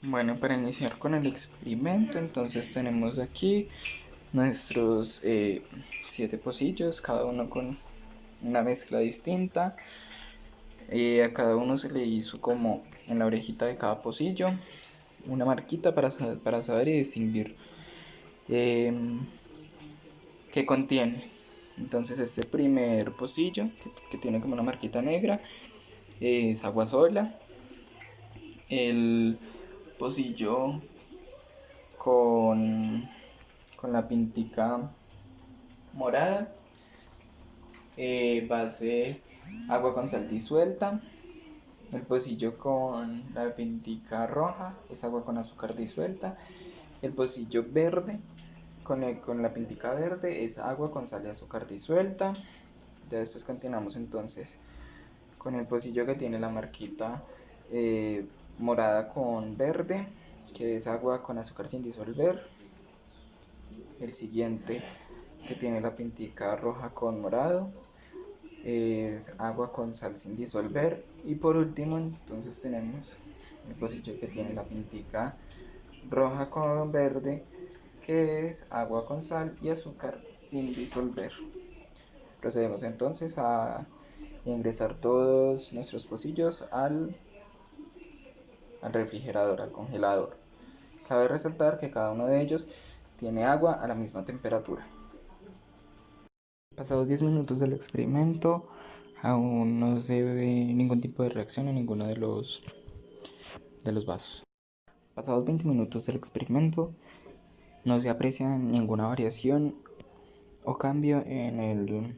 Bueno, para iniciar con el experimento, entonces tenemos aquí nuestros 7 pocillos, cada uno con una mezcla distinta. A cada uno se le hizo como en la orejita de cada pocillo una marquita para saber y distinguir qué contiene. Entonces este primer pocillo, que tiene como una marquita negra, es agua sola. El pocillo con, con la pintica morada va a ser agua con sal disuelta. El pocillo con la pintica roja es agua con azúcar disuelta. El pocillo verde con la pintica verde es agua con sal y azúcar disuelta. Ya después continuamos entonces con el pocillo que tiene la marquita morada con verde, que es agua con azúcar sin disolver. El siguiente, que tiene la pintica roja con morado, es agua con sal sin disolver. Y por último entonces tenemos el pocillo que tiene la pintica roja con verde, que es agua con sal y azúcar sin disolver. Procedemos entonces a ingresar todos nuestros pocillos al refrigerador, al congelador. Cabe resaltar que cada uno de ellos tiene agua a la misma temperatura. Pasados 10 minutos del experimento, aún no se ve ningún tipo de reacción en ninguno de los vasos. Pasados 20 minutos del experimento, no se aprecia ninguna variación o cambio en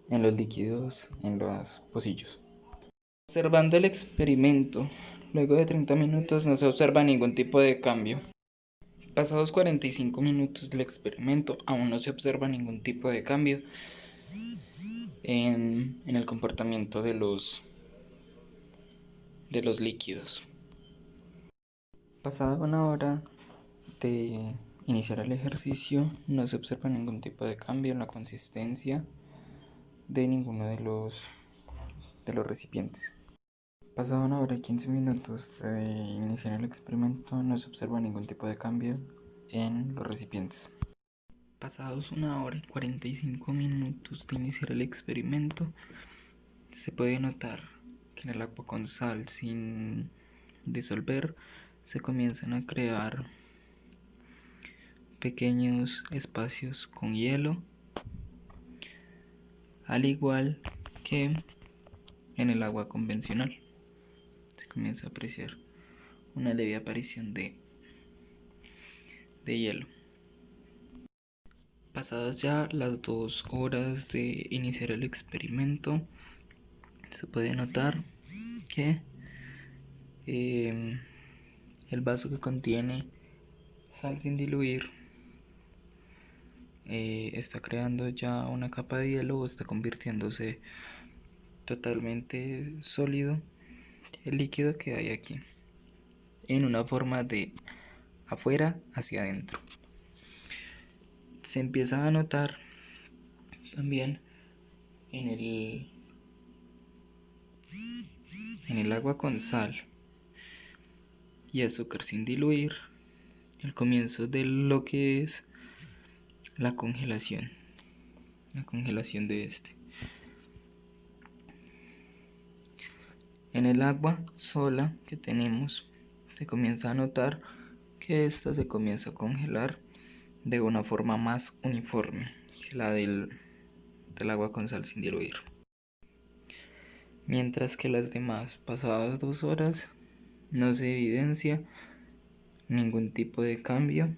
los líquidos en los pocillos. Observando el experimento, luego de 30 minutos no se observa ningún tipo de cambio. Pasados 45 minutos del experimento, aún no se observa ningún tipo de cambio en el comportamiento de los líquidos. Pasada una hora de iniciar el ejercicio, no se observa ningún tipo de cambio en la consistencia de ninguno de los recipientes. Pasada una hora y 15 minutos de iniciar el experimento, no se observa ningún tipo de cambio en los recipientes. Pasados una hora y 45 minutos de iniciar el experimento, se puede notar que en el agua con sal sin disolver se comienzan a crear pequeños espacios con hielo, al igual que en el agua convencional. Se comienza a apreciar una leve aparición de hielo. Pasadas ya las 2 horas de iniciar el experimento, se puede notar que el vaso que contiene sal sin diluir está creando ya una capa de hielo o está convirtiéndose totalmente sólido el líquido que hay aquí en una forma de afuera hacia adentro. Se empieza a notar también en el agua con sal y azúcar sin diluir el comienzo de lo que es la congelación de este. En el agua sola que tenemos se comienza a notar que esta se comienza a congelar de una forma más uniforme que la del agua con sal sin diluir. Mientras que las demás, pasadas 2 horas, no se evidencia ningún tipo de cambio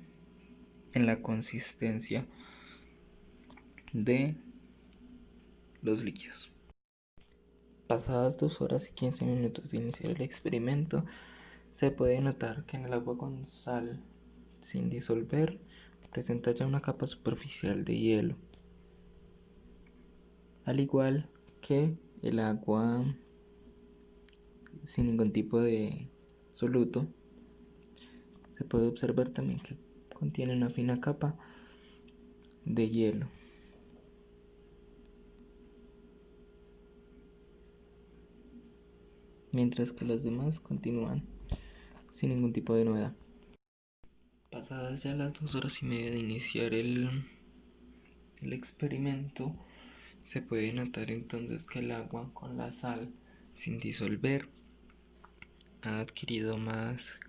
en la consistencia de los líquidos. Pasadas 2 horas y 15 minutos de iniciar el experimento, se puede notar que en el agua con sal sin disolver presenta ya una capa superficial de hielo, al igual que el agua sin ningún tipo de soluto. Se puede observar también que contiene una fina capa de hielo. Mientras que las demás continúan sin ningún tipo de novedad. Pasadas ya las 2 horas y media de iniciar el experimento, se puede notar entonces que el agua con la sal sin disolver ha adquirido más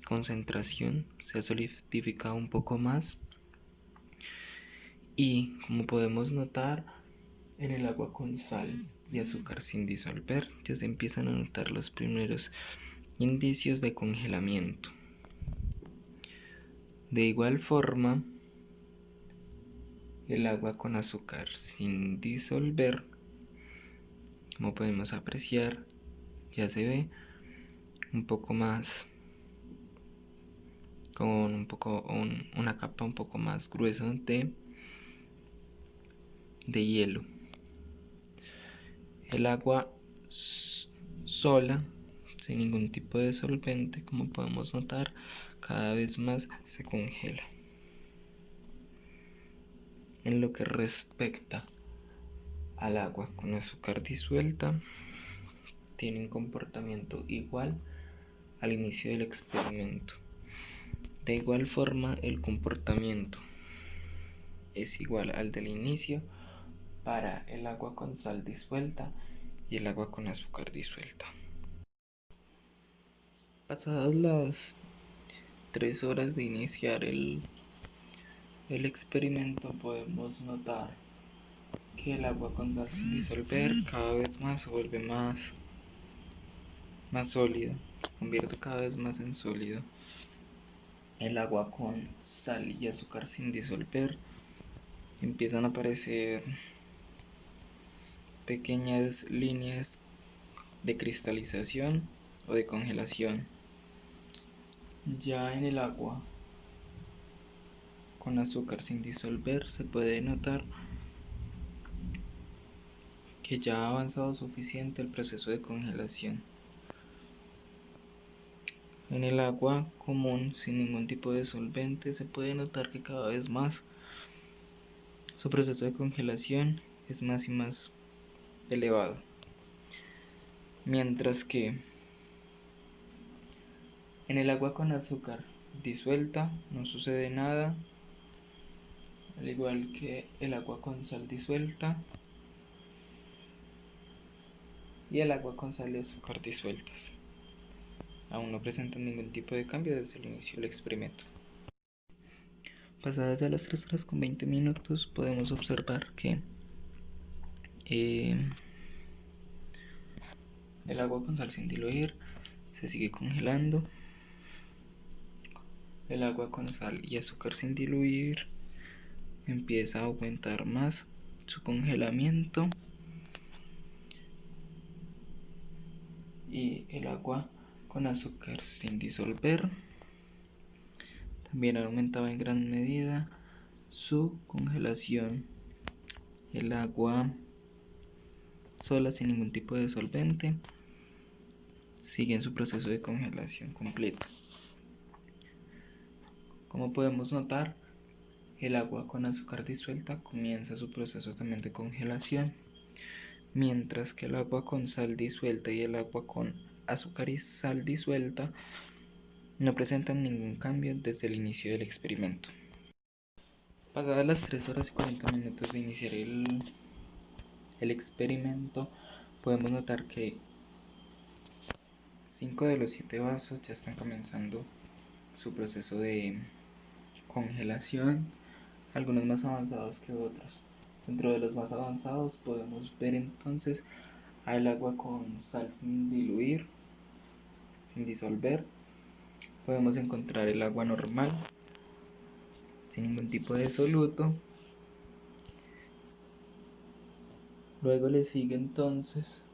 concentración, se ha solidificado un poco más, y como podemos notar, en el agua con sal y azúcar sin disolver ya se empiezan a notar los primeros indicios de congelamiento. De igual forma, el agua con azúcar sin disolver, como podemos apreciar, ya se ve un poco más con una capa un poco más gruesa de hielo. El agua sola, sin ningún tipo de solvente, como podemos notar, cada vez más se congela. En lo que respecta al agua con azúcar disuelta, tiene un comportamiento igual al inicio del experimento. De igual forma, el comportamiento es igual al del inicio para el agua con sal disuelta y el agua con azúcar disuelta. Pasadas las 3 horas de iniciar el experimento, podemos notar que el agua con sal sin disolver cada vez más se vuelve más sólido, se convierte cada vez más en sólido. El agua con sal y azúcar sin disolver empiezan a aparecer pequeñas líneas de cristalización o de congelación. Ya en el agua con azúcar sin disolver se puede notar que ya ha avanzado suficiente el proceso de congelación. En el agua común sin ningún tipo de solvente se puede notar que cada vez más su proceso de congelación es más y más elevado, mientras que en el agua con azúcar disuelta no sucede nada, al igual que el agua con sal disuelta y el agua con sal y azúcar disueltas. Aún no presentan ningún tipo de cambio desde el inicio del experimento. Pasadas ya las 3 horas con 20 minutos, podemos observar que el agua con sal sin diluir se sigue congelando. El agua con sal y azúcar sin diluir empieza a aumentar más su congelamiento, y el agua con azúcar sin disolver también aumentaba en gran medida su congelación. El agua sola, sin ningún tipo de solvente, sigue en su proceso de congelación completo. Como podemos notar, el agua con azúcar disuelta comienza su proceso también de congelación, mientras que el agua con sal disuelta y el agua con azúcar y sal disuelta no presentan ningún cambio desde el inicio del experimento. Pasadas las 3 horas y 40 minutos de iniciar el experimento, podemos notar que 5 de los 7 vasos ya están comenzando su proceso de congelación, algunos más avanzados que otros. Dentro de los más avanzados podemos ver entonces al agua con sal sin diluir, sin disolver. Podemos encontrar el agua normal, sin ningún tipo de soluto. Luego le sigue entonces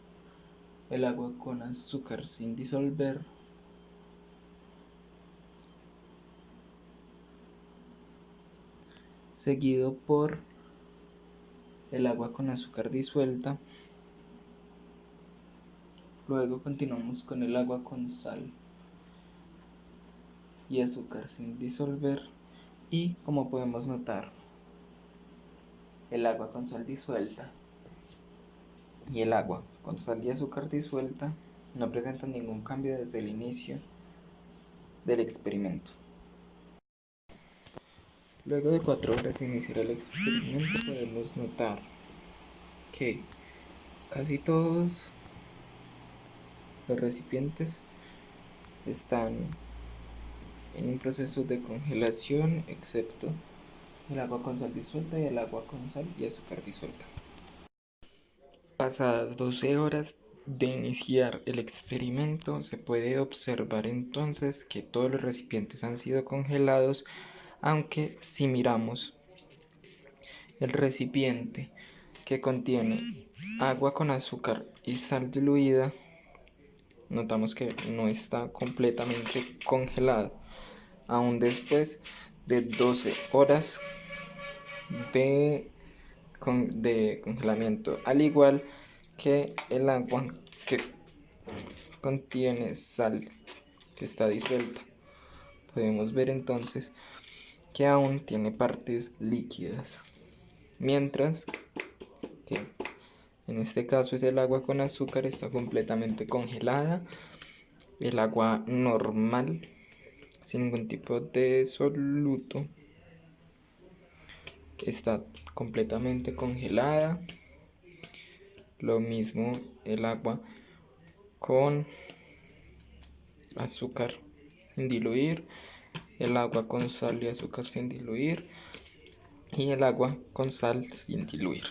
el agua con azúcar sin disolver, seguido por el agua con azúcar disuelta. Luego continuamos con el agua con sal y azúcar sin disolver, y como podemos notar, el agua con sal disuelta y el agua con sal y azúcar disuelta no presentan ningún cambio desde el inicio del experimento. Luego de 4 horas de iniciar el experimento podemos notar que casi todos los recipientes están en un proceso de congelación, excepto el agua con sal disuelta y el agua con sal y azúcar disuelta. Pasadas 12 horas de iniciar el experimento, se puede observar entonces que todos los recipientes han sido congelados, aunque si miramos el recipiente que contiene agua con azúcar y sal diluida, notamos que no está completamente congelado, aún después de 12 horas de congelamiento, al igual que el agua que contiene sal que está disuelta. Podemos ver entonces que aún tiene partes líquidas, mientras que en este caso es el agua con azúcar, está completamente congelada. El agua normal, sin ningún tipo de soluto, está completamente congelada. Lo mismo el agua con azúcar sin diluir, el agua con sal y azúcar sin diluir y el agua con sal sin diluir.